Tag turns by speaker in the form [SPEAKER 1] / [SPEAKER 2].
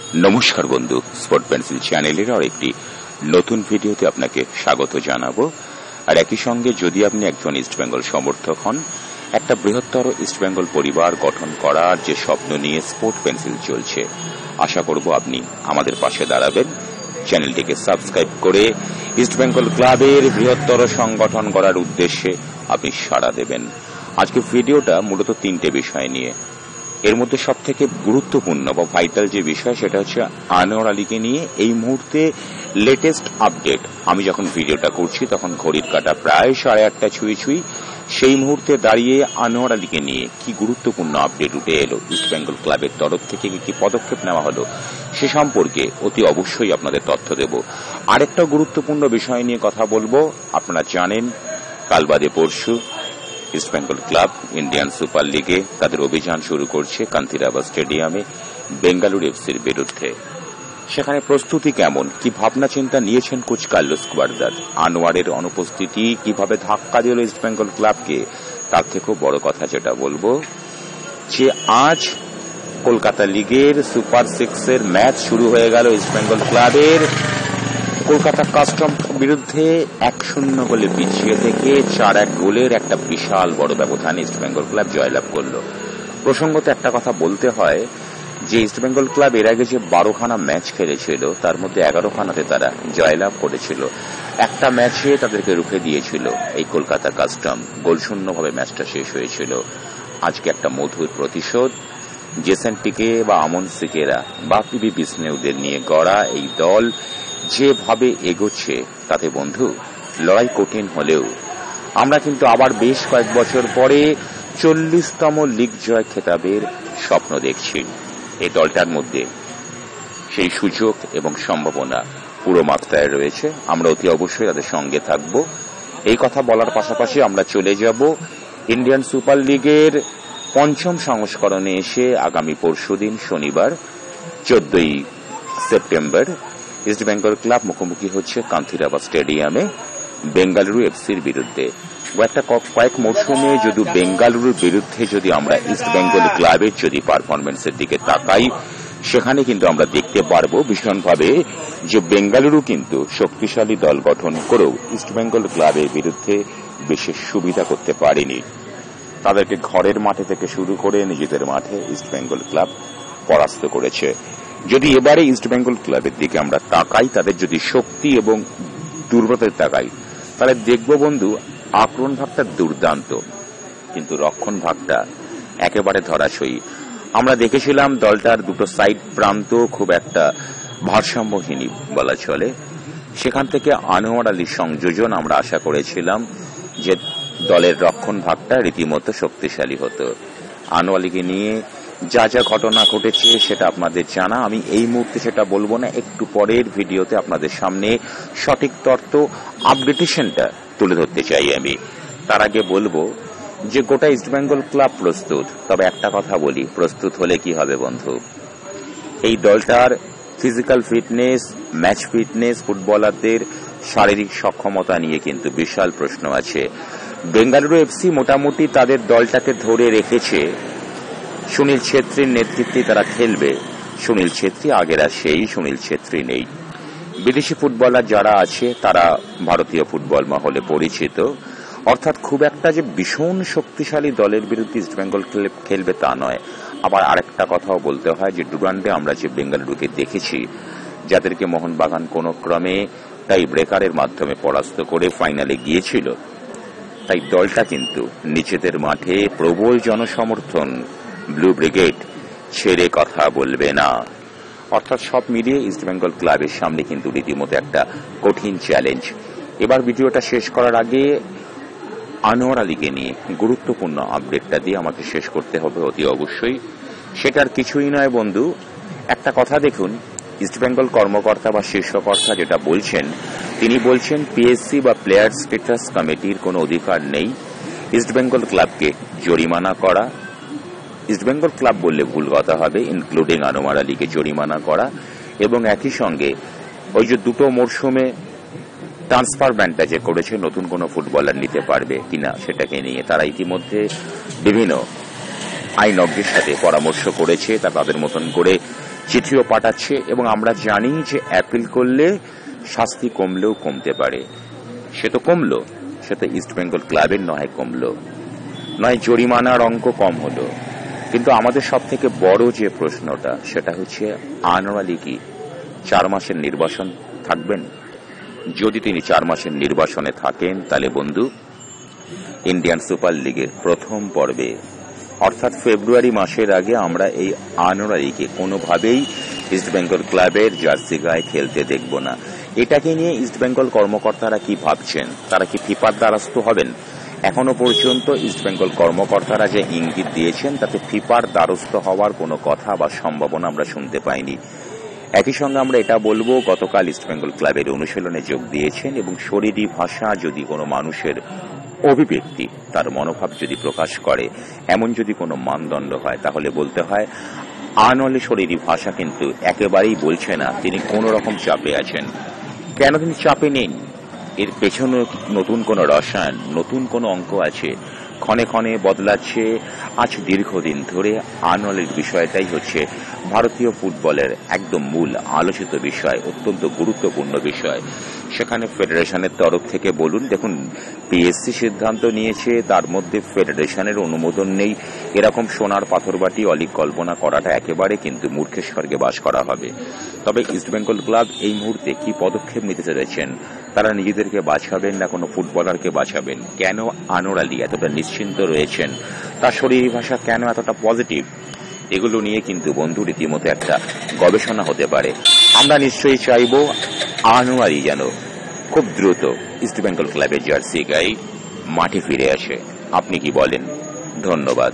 [SPEAKER 1] নমস্কার বন্ধু, sport pencil চ্যানেলের আর একটি নতুন ভিডিওতে আপনাকে স্বাগত জানাবো। আর একই সঙ্গে যদি আপনি একজন ইস্টবেঙ্গল সমর্থক হন, একটা বৃহত্তর ইস্টবেঙ্গল পরিবার গঠন করার যে স্বপ্ন নিয়ে স্পোর্ট পেন্সিল চলছে, আশা করব আপনি আমাদের পাশে দাঁড়াবেন। চ্যানেলটিকে সাবস্ক্রাইব করে ইস্টবেঙ্গল ক্লাবের বৃহত্তর সংগঠন করার উদ্দেশ্যে আপনি সাড়া দেবেন। আজকে ভিডিওটা মূলত তিনটে বিষয় নিয়ে। এর মধ্যে সব থেকে গুরুত্বপূর্ণ বা ভাইটাল যে বিষয় সেটা হচ্ছে আনোয়ার আলীকে নিয়ে এই মুহূর্তে লেটেস্ট আপডেট। আমি যখন ভিডিওটা করছি তখন ঘড়ির কাঁটা প্রায় 8:30 ছুঁই। সেই মুহূর্তে দাঁড়িয়ে আনোয়ার আলীকে নিয়ে কি গুরুত্বপূর্ণ আপডেট উঠে এলো, ইস্টবেঙ্গল ক্লাবের তরফ থেকে কি পদক্ষেপ নেওয়া হলো, সে সম্পর্কে অতি অবশ্যই আপনাদের তথ্য দেব। আরেকটা গুরুত্বপূর্ণ বিষয় নিয়ে কথা বলবো। আপনারা জানেন কাল বাদে পরশু ইস্টবেঙ্গল ক্লাব ইন্ডিয়ান সুপার লিগে তাদের অভিযান শুরু করছে কান্তিরাবা স্টেডিয়ামে বেঙ্গালুরু এফসির বিরুদ্ধে। সেখানে প্রস্তুতি কেমন, কি ভাবনা চিন্তা নিয়েছেন কোচ কার্লোস গুয়ার্দার, আনোয়ারের অনুপস্থিতি কিভাবে ধাক্কা দিল ইস্টবেঙ্গল ক্লাবকে, তার থেকেও বড় কথা যেটা বলবো যে আজ কলকাতা লিগের সুপার 6 ম্যাচ শুরু হয়ে গেল ইস্টবেঙ্গল ক্লাবের। কলকাতা কাস্টম বিরুদ্ধে 1-0 গোলে পিছিয়ে থেকে 4-1 গোলের একটা বিশাল বড় ব্যবধানে ইস্টবেঙ্গল ক্লাব জয়লাভ করল। প্রসঙ্গত একটা কথা বলতে হয় যে ইস্টবেঙ্গল ক্লাব এর আগে যে 12খানা ম্যাচ খেলেছিল তার মধ্যে 11খানাতে তারা জয়লাভ করেছিল। একটা ম্যাচে তাদেরকে রুখে দিয়েছিল এই কলকাতা কাস্টম, গোলশূন্যভাবে ম্যাচটা শেষ হয়েছিল। আজকে একটা মধুর প্রতিশোধ। জেসন পিকে বা আমন সিকেরা বা পিবি বিষ্ণুদের নিয়ে গড়া এই দল যেভাবে এগোচ্ছে তাতে বন্ধু লড়াই কঠিন হলেও আমরা কিন্তু আবার বেশ কয়েক বছর পরে 40তম লিগ জয় খেতাবের স্বপ্ন দেখছি। এই দলটার মধ্যে সেই সুযোগ এবং সম্ভাবনা পুরো মাত্রায় রয়েছে। আমরা অতি অবশ্যই তাদের সঙ্গে থাকব। এই কথা বলার পাশাপাশি আমরা চলে যাব ইন্ডিয়ান সুপার লিগের 5ম সংস্করণে এসে আগামী পরশুদিন শনিবার 14ই সেপ্টেম্বর ইস্টবেঙ্গল ক্লাব মুখোমুখি হচ্ছে কান্তিরাবা স্টেডিয়ামে বেঙ্গালুরু এফসির বিরুদ্ধে। কয়েক মৌসুমে যদি বেঙ্গালুরুর বিরুদ্ধে যদি আমরা ইস্টবেঙ্গল ক্লাবের যদি পারফরমেন্সের দিকে তাকাই, সেখানে কিন্তু আমরা দেখতে পারবো ভীষণভাবে যে বেঙ্গালুরু কিন্তু শক্তিশালী দল গঠন করেও ইস্টবেঙ্গল ক্লাবের বিরুদ্ধে বিশেষ সুবিধা করতে পারেনি। তাদেরকে ঘরের মাঠে থেকে শুরু করে নিজেদের মাঠে ইস্টবেঙ্গল ক্লাব পরাস্ত করেছে। যদি এবারে ইস্টবেঙ্গল ক্লাবের দিকে আমরা তাকাই, তাদের যদি শক্তি এবং দুর্বলতার তাকাই, তাহলে দেখব বন্ধু আক্রমণ ভাগটা দুর্দান্ত, কিন্তু রক্ষণ ভাগটা একেবারে ধরাশয়ী। আমরা দেখেছিলাম দলটার দুটো সাইড প্রান্ত খুব একটা ভারসাম্যহীন বলা চলে। সেখান থেকে আনোয়ার আলীর সংযোজন আমরা আশা করেছিলাম যে দলের রক্ষণ ভাগটা রীতিমতো শক্তিশালী হতো। আনোয়ার আলীকে নিয়ে যা যা ঘটনা ঘটেছে সেটা আপনাদের জানা, আমি এই মুহূর্তে সেটা বলবো না। একটু পরের ভিডিওতে আপনাদের সামনে সঠিক তথ্য আপডেটেশনটা তুলে ধরতে চাই আমি। তার আগে বলবো যে গোটা ইস্টবেঙ্গল ক্লাব প্রস্তুত। তবে একটা কথা বলি, প্রস্তুত হলে কি হবে বন্ধু, এই দলটার ফিজিক্যাল ফিটনেস, ম্যাচ ফিটনেস, ফুটবলারদের শারীরিক সক্ষমতা নিয়ে কিন্তু বিশাল প্রশ্ন আছে। বেঙ্গালুরু এফসি মোটামুটি তাদের দলটাকে ধরে রেখেছে। সুনীল ছেত্রীর নেতৃত্বে তারা খেলবে। সুনীল ছেত্রী আগের আর সেই সুনীল ছেত্রী নেই। বিদেশি ফুটবলার যারা আছে তারা ভারতীয় ফুটবল মহলে পরিচিত। অর্থাৎ খুব একটা যে ভীষণ শক্তিশালী দলের বিরুদ্ধে ইস্টবেঙ্গল খেলবে তা নয়। আবার আরেকটা কথাও বলতে হয় যে ডুরান্ডে আমরা যে বেঙ্গালুরুকে দেখেছি, যাদেরকে মোহনবাগান কোনো ক্রমে টাই ব্রেকারের মাধ্যমে পরাস্ত করে ফাইনালে গিয়েছিল, তাই দলটা কিন্তু নিজেদের মাঠে প্রবল জনসমর্থন, ব্লু ব্রিগেড ছেড়ে কথা বলবে না। অর্থাৎ সব মিলিয়ে ইস্টবেঙ্গল ক্লাবের সামনে কিন্তু রীতিমতো একটা কঠিন চ্যালেঞ্জ। এবার ভিডিওটা শেষ করার আগে আনোয়ার আলীকে নিয়ে গুরুত্বপূর্ণ আপডেটটা দিয়ে আমাকে শেষ করতে হবে অতি অবশ্যই। সেটার কিছুই নয় বন্ধু, একটা কথা দেখুন, ইস্টবেঙ্গল কর্মকর্তা বা শীর্ষকর্তা যেটা বলছেন, তিনি বলছেন পিএসসি বা প্লেয়ার স্ট্যাটাস কমিটির কোনো অধিকার নেই ইস্টবেঙ্গল ক্লাবকে জরিমানা করা। ইস্টবেঙ্গল ক্লাব বললে ভুল কথা হবে, ইনক্লুডিং আনোয়ার আলীকে জরিমানা করা, এবং একই সঙ্গে ওই যে দুটো মরশুমে ট্রান্সফার ব্যানটা যে করেছে নতুন কোনো ফুটবলার নিতে পারবে কিনা সেটাকে নিয়ে তারা ইতিমধ্যে বিভিন্ন আইনজ্ঞের সাথে পরামর্শ করেছে। তাদের মতন করে চিঠিও পাঠাচ্ছে, এবং আমরা জানি যে অ্যাপিল করলে শাস্তি কমলেও কমতে পারে। সে তো কমলো, সে তো ইস্টবেঙ্গল ক্লাবের নয় কমলো, নয় জরিমানার অঙ্ক কম হলো। কিন্তু আমাদের সব থেকে বড় যে প্রশ্নটা, সেটা হচ্ছে আনোয়ার আলী কি 4 মাসের নির্বাসন থাকবেন? যদি তিনি 4 মাসের নির্বাসনে থাকেন, তাহলে বন্ধু ইন্ডিয়ান সুপার লিগের প্রথম পর্বে অর্থাৎ ফেব্রুয়ারি মাসের আগে আমরা এই আনোয়ার আলীকে কোনোভাবেই ইস্টবেঙ্গল ক্লাবের জার্সি গায়ে খেলতে দেখব না। এটাকে নিয়ে ইস্টবেঙ্গল কর্মকর্তারা কি ভাবছেন? তারা কি ফিফার দ্বারস্থ হবেন? এখনো পর্যন্ত ইস্টবেঙ্গল কর্মকর্তারা যে ইঙ্গিত দিয়েছেন, তাতে ফিফার দ্বারস্থ হওয়ার কোনো কথা বা সম্ভাবনা আমরা শুনতে পাইনি। একই সঙ্গে আমরা এটা বলবো, গতকাল ইস্টবেঙ্গল ক্লাবের অনুশীলনে যোগ দিয়েছেন, এবং শরীরী ভাষা যদি কোনো মানুষের অভিব্যক্তি, তার মনোভাব যদি প্রকাশ করে, এমন যদি কোনো মানদণ্ড হয়, তাহলে বলতে হয় আনোয়ার শরীরী ভাষা কিন্তু একেবারেই বলছে না তিনি কোন রকম চাপে আছেন। কেন তিনি চাপে নেন? এর পেছনে নতুন কোন রসায়ন, নতুন কোন অঙ্ক আছে, ক্ষণে ক্ষণে বদলাচ্ছে। আজ দীর্ঘদিন ধরে আনোয়ারের বিষয়টাই হচ্ছে ভারতীয় ফুটবলের একদম মূল আলোচিত বিষয়, অত্যন্ত গুরুত্বপূর্ণ বিষয়। সেখানে ফেডারেশনের তরফ থেকে বলুন, দেখুন পিএসসি সিদ্ধান্ত নিয়েছে, তার মধ্যে ফেডারেশনের অনুমোদন নেই, এরকম সোনার পাথরবাটি অলিক কল্পনা করাটা একেবারে কিন্তু মূর্খের স্বর্গে বাস করা হবে। তবে ইস্টবেঙ্গল ক্লাব এই মুহূর্তে কি পদক্ষেপ নিতে চলেছেন? তারা নিজেদেরকে বাঁচাবেন না কোনো ফুটবলারকে বাঁচাবেন? কেন আনোয়ার আলী এতটা নিশ্চিন্ত রয়েছেন? তার শরীরী ভাষা কেন এতটা পজিটিভ? এগুলো নিয়ে কিন্তু বন্ধু রীতিমতো একটা গবেষণা হতে পারে। আমরা নিশ্চয়ই চাইব আনোয়ার আলী যেন খুব দ্রুত ইস্টবেঙ্গল ক্লাবের জার্সি গায়ে মাঠে ফিরে আসে। আপনি কি বলেন? ধন্যবাদ।